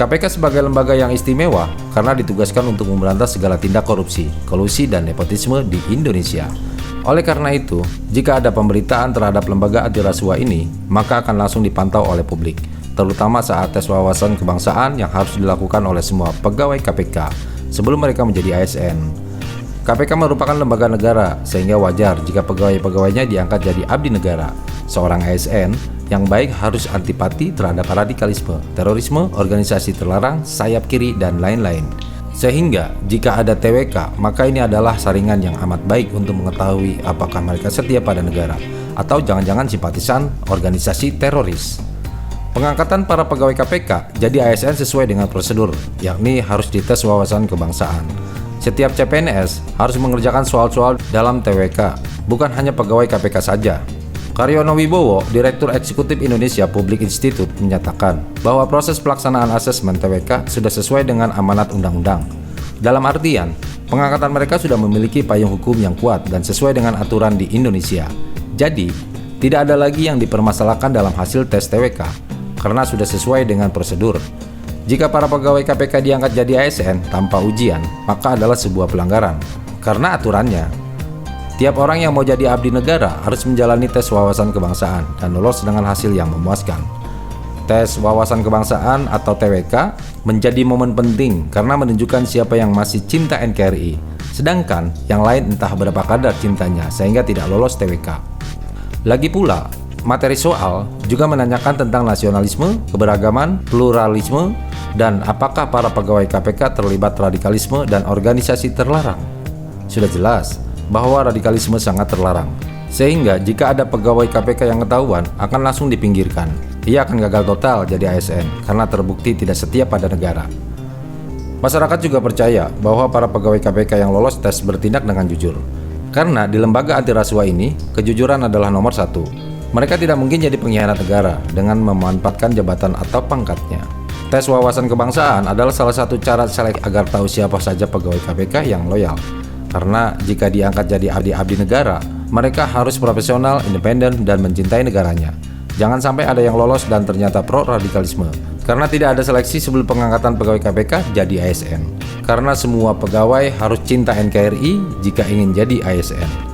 KPK sebagai lembaga yang istimewa karena ditugaskan untuk memberantas segala tindak korupsi, kolusi, dan nepotisme di Indonesia. Oleh karena itu, jika ada pemberitaan terhadap lembaga anti rasuah ini, maka akan langsung dipantau oleh publik, terutama saat tes wawasan kebangsaan yang harus dilakukan oleh semua pegawai KPK sebelum mereka menjadi ASN. KPK merupakan lembaga negara, sehingga wajar jika pegawai-pegawainya diangkat jadi abdi negara. Seorang ASN yang baik harus antipati terhadap radikalisme, terorisme, organisasi terlarang, sayap kiri, dan lain-lain. Sehingga jika ada TWK, maka ini adalah saringan yang amat baik untuk mengetahui apakah mereka setia pada negara atau jangan-jangan simpatisan organisasi teroris. Pengangkatan para pegawai KPK jadi ASN sesuai dengan prosedur, yakni harus dites wawasan kebangsaan. Setiap CPNS harus mengerjakan soal-soal dalam TWK, bukan hanya pegawai KPK saja. Karyono Wibowo, Direktur Eksekutif Indonesia Public Institute, menyatakan bahwa proses pelaksanaan asesmen TWK sudah sesuai dengan amanat undang-undang. Dalam artian, pengangkatan mereka sudah memiliki payung hukum yang kuat dan sesuai dengan aturan di Indonesia. Jadi, tidak ada lagi yang dipermasalahkan dalam hasil tes TWK, karena sudah sesuai dengan prosedur. Jika para pegawai KPK diangkat jadi ASN tanpa ujian, maka adalah sebuah pelanggaran, karena aturannya tiap orang yang mau jadi abdi negara harus menjalani tes wawasan kebangsaan dan lolos dengan hasil yang memuaskan. Tes wawasan kebangsaan atau TWK menjadi momen penting karena menunjukkan siapa yang masih cinta NKRI, sedangkan yang lain entah berapa kadar cintanya sehingga tidak lolos TWK. Lagi pula, materi soal juga menanyakan tentang nasionalisme, keberagaman, pluralisme, dan apakah para pegawai KPK terlibat radikalisme dan organisasi terlarang. Sudah jelas bahwa radikalisme sangat terlarang, sehingga jika ada pegawai KPK yang ketahuan akan langsung dipinggirkan. Ia akan gagal total jadi ASN karena terbukti tidak setia pada negara. Masyarakat juga percaya bahwa para pegawai KPK yang lolos tes bertindak dengan jujur, karena di lembaga anti rasuah ini kejujuran adalah nomor satu. Mereka tidak mungkin jadi pengkhianat negara dengan memanfaatkan jabatan atau pangkatnya. Tes wawasan kebangsaan adalah salah satu cara seleksi agar tahu siapa saja pegawai KPK yang loyal. Karena jika diangkat jadi abdi negara, mereka harus profesional, independen, dan mencintai negaranya. Jangan sampai ada yang lolos dan ternyata pro radikalisme. Karena tidak ada seleksi sebelum pengangkatan pegawai KPK jadi ASN. Karena semua pegawai harus cinta NKRI jika ingin jadi ASN.